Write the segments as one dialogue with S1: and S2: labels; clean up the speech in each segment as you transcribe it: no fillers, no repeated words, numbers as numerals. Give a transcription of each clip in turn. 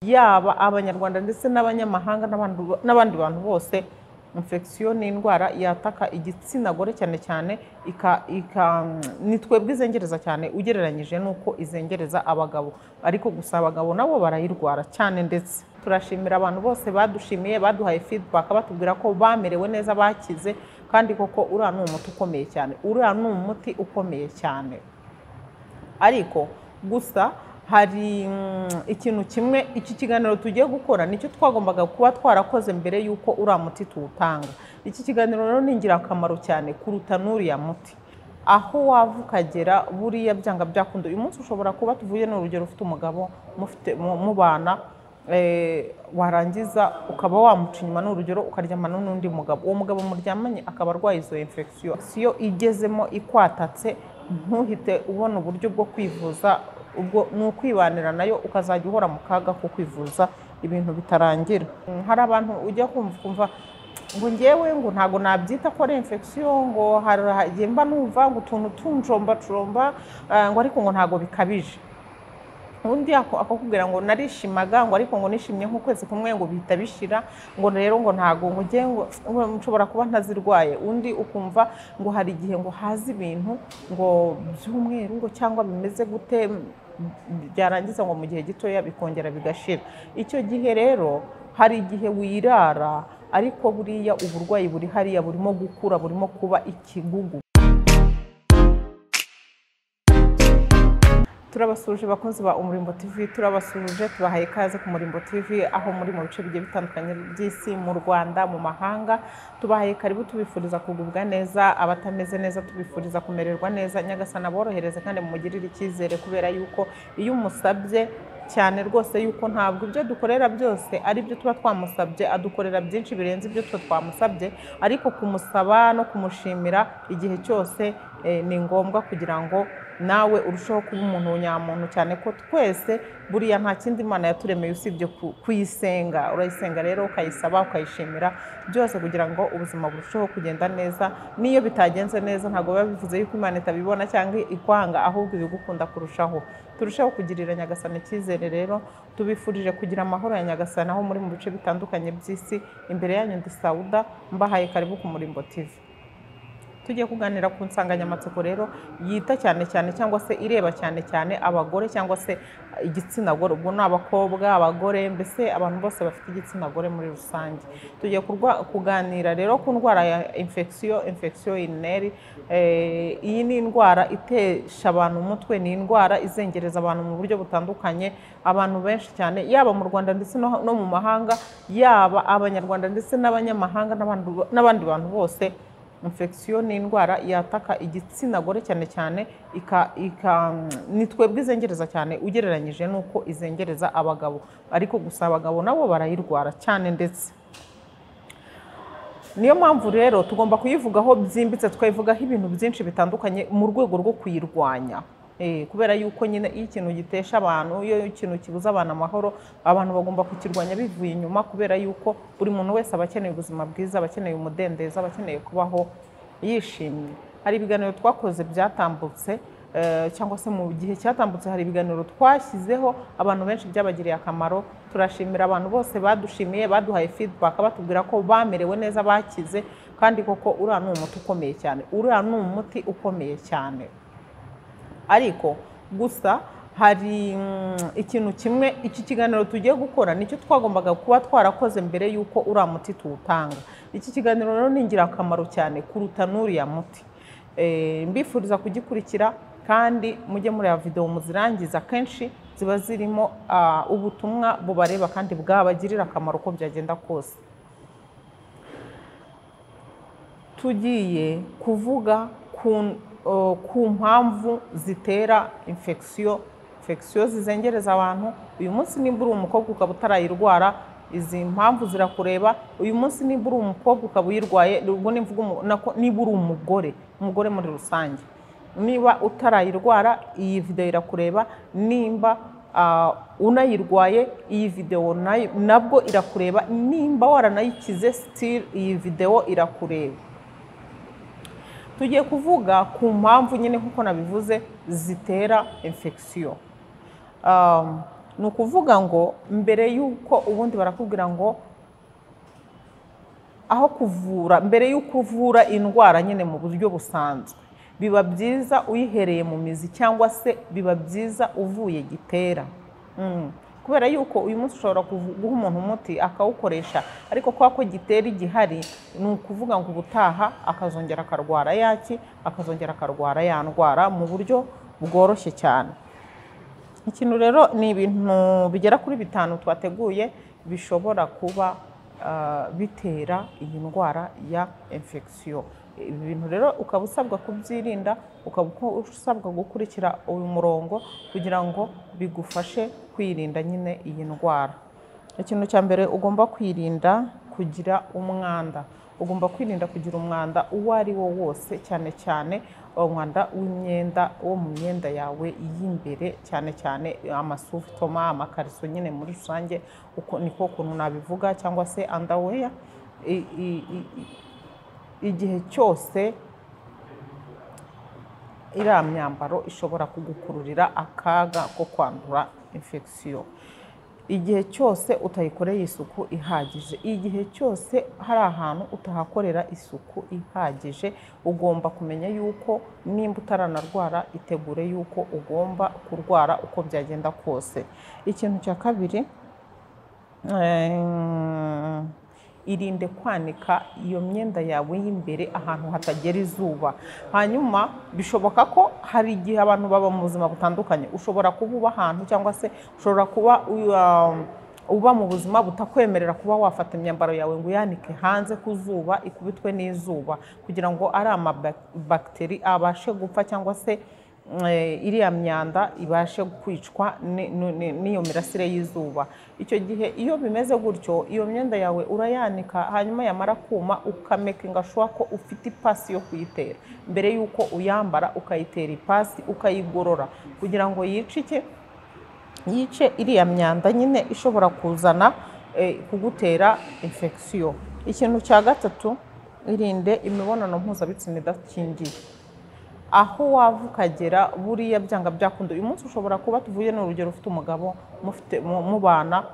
S1: yaba abanyarwanda ndetse n'abanyamahanga n'abandi bantu bose. Infection ni indwara yataka igitsina gore cyane cyane ni twebwe izengereza cyane ugereranyije nuko izengereza abagabo, ariko gusa abagabo nabo barayirwara cyane. Ndetse turashimira abantu bose badushimiye, baduhaye feedback, batubwira ko bamerewe neza, bakize, kandi koko uriya ni umuti ukomeye cyane, uriya ni umuti ukomeye cyane. Ariko gusa hari ikintu kimwe, iki kiganiro tugiye gukora nicyo twagombaga kuba twarakoze mbere yuko uriya muti tuwutanga. Iki kiganiro rero ni ingirakamaro cyane kuruta n'uriya muti. Aho wava ukagera buriya byanga byakunda. Uyu munsi ushobora kuba tuvuye n'urugero, ufite umugabo mubana, warangiza ukaba wamuca inyuma n'urugero ukaryamana n'undi mugabo, uwo mugabo muryamanye akaba arwaye izo infection. Siyo igezemo ikwatatse, ntuhite ubona uburyo bwo kwivuza, ubwo ni ukwibanira nayo ukazajya uhora mu kaga ko kwivuza ibintu bitarangira. Hari abantu ujya kumva ngo ngewe ngo ntago nabyita ko ari infection, ngo haragiye mba numva ngo utuntu tunjomba ngo ariko ngo ntago bikabije. Undi akakubwira ngo narishimaga, ngo ariko ngo nishimye nk'ukwezi kumwe ngo bihita bishira, ngo rero ngo ntago ngo ngiye ngo nshobora kuba ntazirwaye. Undi ukumva ngo hari igihe ngo haza ibintu ngo by'umweru ngo cyangwa bimeze gute, byarangiza ngo mu gihe gitoya bikongera bigashira. Icyo gihe rero hari igihe wirara, ariko buriya uburwayi buri hariya burimo gukura, burimo kuba ikigugu. Turabasuje bakunzi ba Umurimbo TV, turabasuje, tubahaye ikaze ku Murimbo TV, aho muri mu bice bigiye bitandukanye by'isi, mu Rwanda, mu mahanga. Tubahaye karibu, tubifuriza kugubwa neza, abatameze neza tubifuriza kumererwa neza. Nyagasana borohereze kandi mumugirire icyizere, kubera yuko iyo umusabye cyane rwose yuko ntabwo ibyo dukorera byose ari byo tuba twamusabye, adukorera byinshi birenze ibyo tuba twamusabye, ariko kumusaba no kumushimira igihe cyose ni ngombwa, kugira ngo nawe urushaho kuba umuntu nyamuntu, cyane ko twese buriya nta kindi Imana yaturemeye usibye kuyisenga. Urayisenga rero, ukayisaba, ukayishimira byose, kugira ngo ubuzima burusheho kugenda neza. Niyo bitagenze neza ntabwo biba bivuze yuko Imana itabibona cyangwa ikwanga, ahubwo ibigukunda kurushaho. Turushaho kugirira Nyagasani icyizere rero, tubifurije kugira amahoro ya Nyagasani aho muri mu bice bitandukanye by'isi. Imbere yanyu ndi Sauda, mbahaye karibu ku Murimbo TV. Tugiye kuganira ku nsanganyamatsiko rero yita cyane cyane cyangwa se ireba cyane cyane abagore cyangwa se igitsina gore. Ubwo ni abakobwa, abagore, mbese abantu bose bafite igitsina gore muri rusange. Tugiye kuganira rero ku ndwara ya infection urinary. Iyi ni indwara itesha abantu umutwe, ni indwara izengereza abantu mu buryo butandukanye. Abantu benshi cyane, yaba mu Rwanda ndetse no mu mahanga, yaba abanyarwanda ndetse n'abanyamahanga n'abandi bantu bose. Infection ni indwara yataka igitsina gore cyane cyane, ni twebwe izengereza cyane ugereranyije nuko izengereza abagabo, ariko gusa abagabo nabo barayirwara cyane. Ndetse niyo mpamvu rero tugomba kuyivugaho byimbitse, twayivugaho ibintu byinshi bitandukanye mu rwego rwo kuyirwanya. Kubera yuko nyine iyo ikintu gitesha abantu, iyo ikintu kibuza abantu amahoro, abantu bagomba kukirwanya bivuye inyuma, kubera yuko buri muntu wese aba akeneye ubuzima bwiza, aba akeneye umudendezo, aba akeneye kubaho yishimye. Hari ibiganiro twakoze byatambutse, cyangwa se mu gihe cyatambutse hari ibiganiro twashyizeho, abantu benshi byabagiriye akamaro. Turashimira abantu bose badushimiye, baduhaye feedback, batubwira ko bamerewe neza, bakize, kandi koko uriya ni umuti ukomeye cyane, uriya ni umuti ukomeye cyane. Ariko gusa hari ikintu kimwe, iki kiganiro tugiye gukora nicyo twagombaga kuba twarakoze mbere yuko uriya muti tuwutanga. Iki kiganiro rero ni ingirakamaro cyane kuruta n'uriya muti. Mbifuriza kugikurikira, kandi mujye mureba video muzirangiza, kenshi ziba zirimo ubutumwa bubareba kandi bwabagirira akamaro uko byagenda kose. Tugiye kuvuga ku mpamvu zitera infection zizengereza abantu. Uyu munsi nimba uri umukobwa ukaba utarayirwara, izi mpamvu zirakureba. Uyu munsi nimba uri umukobwa ukaba uyirwaye, ubwo niba uri umugore muri rusange, niba utarayirwara, iyi video irakureba. Nimba unayirwaye, iyi video nabwo irakureba. Nimba waranayikize, still iyi video irakureba. Tugiye kuvuga ku mpamvu nyine nkuko nabivuze zitera infection. ni ukuvuga ngo mbere y'uko ubundi barakubwira ngo aho kuvura, mbere y'uko uvura indwara nyine mu buryo busanzwe, biba byiza uyihereye mu mizi cyangwa se biba byiza uvuye gitera. Kubera yuko uyu munsi ushobora guha umuntu umuti akawukoresha, ariko kwa ko gitera igihari, ni ukuvuga ngo ubutaha akazongera akarwara yaki, akazongera akarwara ya ndwara mu buryo bworoshye cyane. Ikintu rero ni ibintu bigera kuri bitanu twateguye bishobora kuba bitera iyi ndwara ya infection. Ibi bintu rero ukaba usabwa kubyirinda, ukaba usabwa gukurikira uyu murongo kugira ngo bigufashe kwirinda nyine iyi ndwara. Ikintu cya mbere ugomba kwirinda kugira umwanda. Ugomba kwirinda kugira umwanda uwo ari wo wose, cyane cyane umwanda w'imyenda, wo mu myenda yawe y'imbere, cyane cyane amasufutoma, amakariso nyine muri rusange, uko niko kuntu nabivuga, cyangwa se underwear. Igihe cyose iriya myambaro ishobora kugukururira akaga ko kwandura infection. Igihe cyose utayikoreye isuku ihagije, igihe cyose hari ahantu utahakorera isuku ihagije, ugomba kumenya yuko nimba utaranarwara itegure yuko ugomba kurwara uko byagenda kose. Ikintu cya kabiri, irinde kwanika iyo myenda yawe y'imbere ahantu hatagera izuba. Hanyuma bishoboka ko hari igihe abantu baba mu buzima butandukanye, ushobora kuba uba ahantu cyangwa se ushobora kuba uba mu buzima butakwemerera kuba wafata imyambaro yawe ngo uyanike hanze ku zuba ikubitwe n'izuba, kugira ngo ari amabakiteri abashe gupfa cyangwa se iriya myanda ibashe kwicwa n'iyo mirasire y'izuba. Icyo gihe iyo bimeze gutyo, iyo myenda yawe urayanika, hanyuma yamara kuma ukamekinga shuwa ko ufite ipasi yo kuyitera mbere y'uko uyambara, ukayitera ipasi ukayigorora kugira ngo yice iriya myanda nyine ishobora kuzana kugutera infection. Ikintu cya gatatu, irinde imibonano mpuzabitsina idakingiye. Aho wava ukagera buriya byanga byakunda. Uyu munsi ushobora kuba, tuvuye n'urugero, ufite umugabo mubana,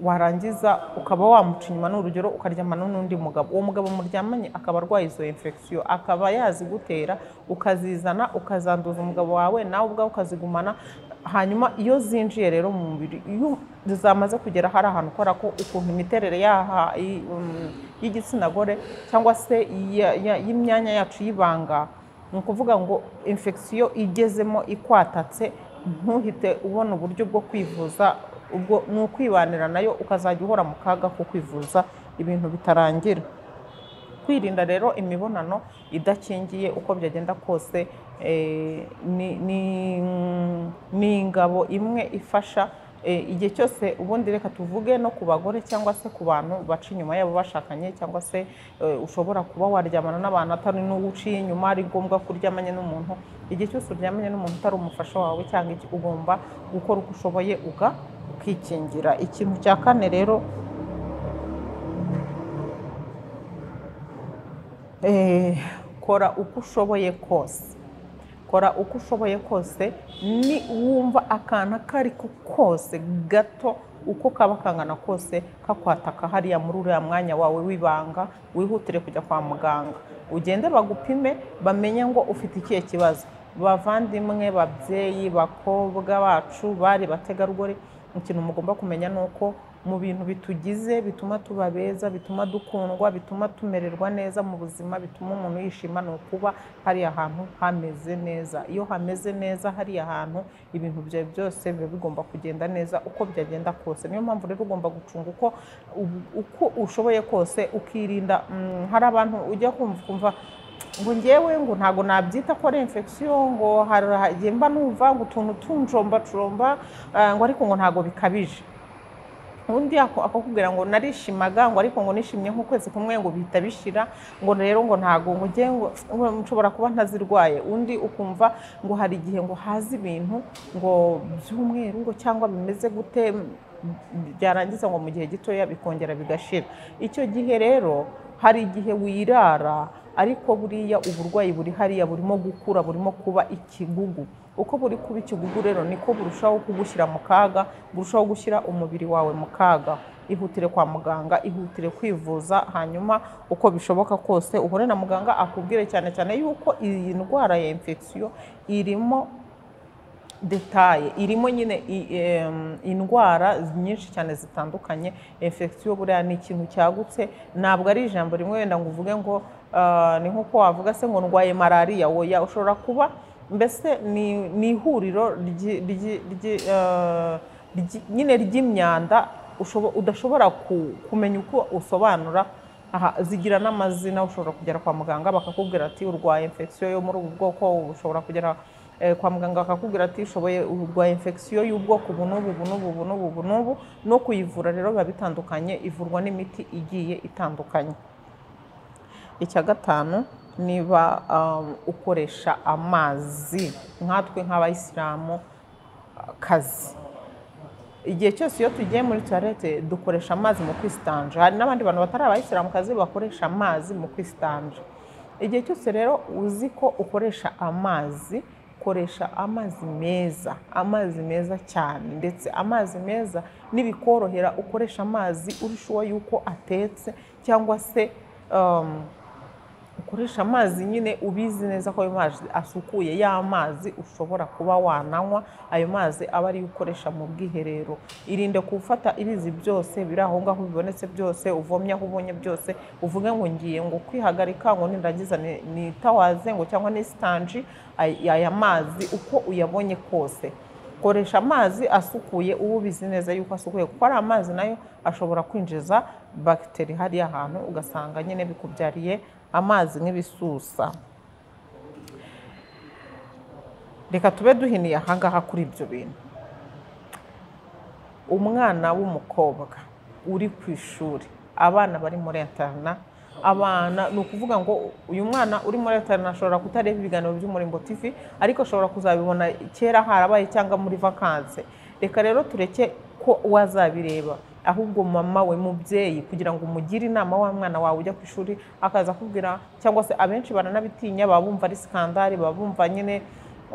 S1: warangiza ukaba wamuca inyuma n'urugero ukaryamana n'undi mugabo, uwo mugabo muryamanye akaba arwaye izo infection, akaba yazigutera, ukazizana ukazanduza umugabo wawe, nawe ubwawe ukazigumana. Hanyuma iyo zinjiye rero mu mubiri, iyo zamaze kugera hari ahantu ukora ko ukuntu imiterere y'igitsina gore cyangwa se y'imyanya yacu y'ibanga, ni ukuvuga ngo infection igezemo ikwatatse, ntuhite ubona uburyo bwo kwivuza, ubwo ni ukwibanira nayo ukazajya uhora mu kaga ko kwivuza ibintu bitarangira. Kwirinda rero imibonano idakingiye uko byagenda kose ni ingabo imwe ifasha igihe cyose. Ubundi reka tuvuge no ku bagore cyangwa se ku bantu baca inyuma yabo bashakanye, cyangwa se ushobora kuba waryamana n'abantu atari n'uwo uciye inyuma, ari ngombwa kuryamanye n'umuntu. Igihe cyose uryamanye n'umuntu utari umufasha wawe cyangwa iki, ugomba gukora uko ushoboye ukikingira. Ikintu cya kane rero, kora uko ushoboye kose. Kora uko ushoboye kose, ni wumva akana kari kose gato uko kaba kangana kose kakwataka hariya muri uriya mwanya wawe w'ibanga, wihutire kujya kwa muganga, ugende bagupime bamenye ngo ufite ikihe kibazo. Bavandimwe, babyeyi, bakobwa bacu, bari bategarugori, ikintu mugomba kumenya ni uko mu bintu bitugize bituma tuba beza, bituma dukundwa, bituma tumererwa neza mu buzima, bituma umuntu yishima, ni ukuba hariya hantu hameze neza. Iyo hameze neza hariya hantu, ibintu byawe byose biba bigomba kugenda neza uko byagenda kose. Niyo mpamvu rero ugomba gucunga uko ushoboye kose, ukirinda. Hari abantu ujya kumva ngo ngewe ngo ntago nabyita ko ari infection, ngo haragiye mba numva ngo utuntu tunjomba ngo ariko ngo ntago bikabije. Undi akakubwira ngo narishimaga, ngo ariko ngo nishimye nk'ukwezi kumwe ngo bihita bishira, ngo rero ngo ntago ngo ngiye ngo nshobora kuba ntazirwaye. Undi ukumva ngo hari igihe ngo haza ibintu ngo by'umweru ngo cyangwa bimeze gute, byarangiza ngo mu gihe gitoya bikongera bigashira. Icyo gihe rero hari igihe wirara, ariko buriya uburwayi buri hariya burimo gukura, burimo kuba ikigugu. uko buri kuba ikigugu rero niko burushaho kugushyira mu kaga, burushaho gushyira umubiri wawe mu kaga. Ihutire kwa muganga, ihutire kwivuza, hanyuma uko bishoboka kose uhure na muganga akubwire cyane cyane yuko iyi ndwara ya infection irimo detaye, irimo nyine indwara nyinshi cyane zitandukanye. Infection buriya ni ikintu cyagutse, ntabwo ari ijambo rimwe wenda ngo uvuge ngo ni nkuko wavuga se ngo ndwaye malaria. Oya, ushobora kuba mbese ni ihuriro nyine ry'imyanda udashobora kumenya uko usobanura. Zigira n'amazina. Ushobora kugera kwa muganga bakakubwira ati urwaye infection yo muri ubu bwoko. Ushobora kugera kwa muganga bakakubwira ati ushoboye urwaye infection y'ubwoko ubu n'ubu. No kuyivura rero biba bitandukanye, ivurwa n'imiti igiye itandukanye. Icya gatanu, niba ukoresha amazi nkatwe nk'abayisilamu kazi, igihe cyose iyo tugiye muri toilette dukoresha amazi mu kwisitanja. Hari n'abandi bantu batari abayisilamu kazi bakoresha amazi mu kwisitanja. Igihe cyose rero uzi ko ukoresha amazi, koresha amazi meza cyane, ndetse amazi meza nibikorohera ukoresha amazi urushuwa yuko atetse, cyangwa se ukoresha amazi nyine ubizi neza ko ayo mazi asukuye, ya mazi ushobora kuba wananywa. Ayo mazi aba ari ukoresha mu bwiherero. Irinde gufata ibizi byose biri aho ngaho bibonetse byose, uvomye aho ubonye byose, uvuge ngo ngiye ngo kwihagarika ngo nindagiza nitawaze ngo cyangwa nisitanji aya mazi uko uyabonye kose. Koresha amazi asukuye uba ubizi neza yuko asukuye, kuko ari amazi nayo ashobora kwinjiza bagiteri hariya ahantu, ugasanga nyine bikubyariye amazi nk'ibisusa. Reka tube duhiniye ahangaha kuri ibyo bintu. Umwana w'umukobwa uri ku ishuri, abana bari muri interna, abana ni ukuvuga ngo uyu mwana uri muri interna ashobora kutareba ibiganiro by'Umurimbo TV, ariko ashobora kuzabibona kera harabaye cyangwa muri vacances. Reka rero tureke ko wazabireba, ahubwo mama we mubyeyi kugira ngo umugire inama wa mwana wawe ujya ku ishuri akaza kubwira, cyangwa se abenshi baranabitinya, babumva ari skandale, babumva nyine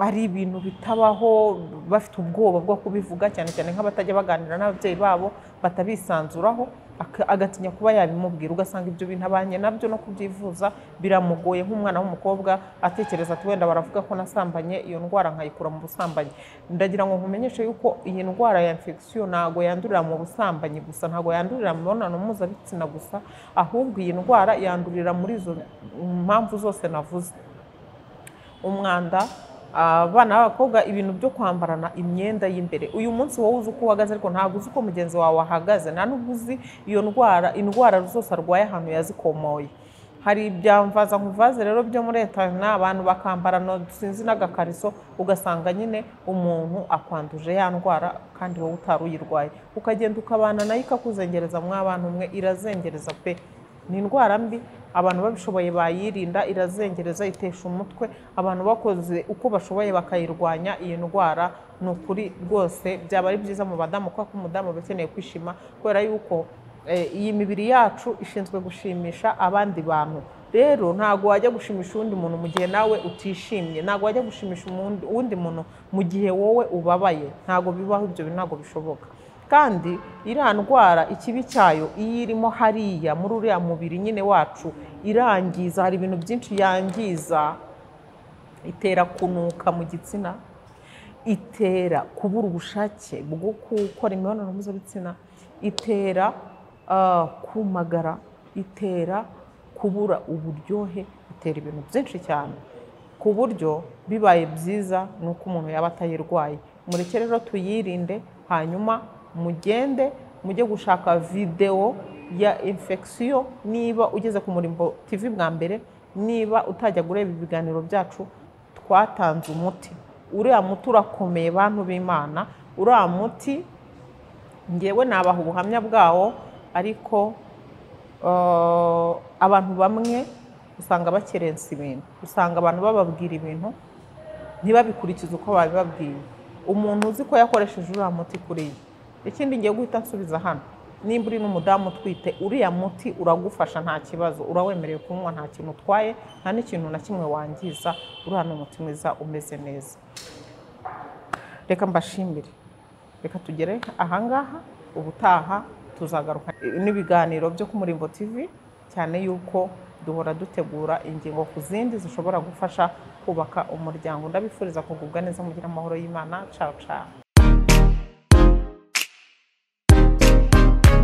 S1: ari ibintu bitabaho, bafite ubwoba bwo kubivuga, cyane cyane nk'abatajya baganira n'ababyeyi babo batabisanzuraho, agatinya kuba yabimubwira. Ugasanga ibyo bintu abanye nabyo no kubyivuza biramugoye. Nk'umwana w'umukobwa atekereza ati wenda baravuga ko nasambanye, iyo ndwara nkayikura mu busambanyi. Ndagira ngo nkumenyeshe yuko iyi ndwara ya infection ntago yandurira mu busambanyi gusa, ntago yandurira mu mibonano mpuzabitsina gusa, ahubwo iyi ndwara yandurira muri izo mpamvu zose navuze. Umwanda, abana b'abakobwa, ibintu byo kwambarana imyenda y'imbere. Uyu munsi wowe uzi uko uhagaze, ariko ntabwo uzi uko mugenzi wawe ahagaze, nta n'ubwo uzi iyo indwara zose arwaye ahantu yazikomoye. Hari ibyamvaza nkuvaze rero byo muri interna, abantu bakambarana sinzi n'agakariso, ugasanga nyine umuntu akwanduje ya ndwara kandi wowe utari uyirwaye, ukagenda ukabana nayo ikakuzengereza. Mw'abantu mwe irazengereza pe, ni indwara mbi. Abantu babishoboye bayirinda, irazengereza, itesha umutwe. Abantu bakoze uko bashoboye bakayirwanya iyi ndwara, ni ukuri rwose byaba ari byiza mu badamu, kuko umudamu bakeneye kwishima, kubera yuko iyi mibiri yacu ishinzwe gushimisha abandi bantu. Rero ntago wajya gushimisha undi muntu mu gihe nawe utishimye, ntago wajya gushimisha undi muntu mu gihe wowe ubabaye. Ntago bibaho ibyo, ntago bishoboka. Kandi iriya ndwara ikibi cyayo iyo irimo hariya muri uriya mubiri nyine wacu, irangiza. Hari ibintu byinshi yangiza. Itera kunuka mu gitsina, itera kubura ubushake bwo gukora imibonano mpuzabitsina, itera kumagara, itera kubura uburyohe, itera ibintu byinshi cyane, ku buryo bibaye byiza nuko umuntu yaba atayirwaye. Mureke rero tuyirinde, hanyuma mujye gushaka video ya infection. Niba ugeze ku Murimbo TV bwa mbere, niba utajya gureba ibiganiro byacu, twatanze umuti. Uriya muti urakomeye bantu b'Imana. Uriya muti ngewe nabaha ubuhamya bwawo, ariko abantu bamwe usanga bakerensa ibintu, usanga abantu bababwira ibintu ntibabikurikize uko babibabwiye. Umuntu uzi ko yakoresheje uriya muti kuri ye. Ikindi ngiye guhita nsubiza hano, nimba uri n'umudamu utwite, uriya muti uragufasha nta kibazo, urawemerewe kunywa, nta kintu utwaye, nta n'ikintu na kimwe wangiza. Uriya ni umuti mwiza umeze neza. Ikindi ngiye guhita nsubiza hano, nimba uri n'umudamu utwite, uriya muti uragufasha nta kibazo, urawemerewe kunywa, nta kintu utwaye, nta n'ikintu na kimwe wangiza. Uriya ni umuti mwiza umeze neza. reka mbashimire, reka tugere ahangaha, ubutaha tuzagaruka n'ibiganiro byo ku Murimbo TV, cyane yuko duhora dutegura ingingo ku zindi zishobora gufasha kubaka umuryango. Ndabifuriza kugubwa neza, mugira amahoro y'Imana. Ciao ciao.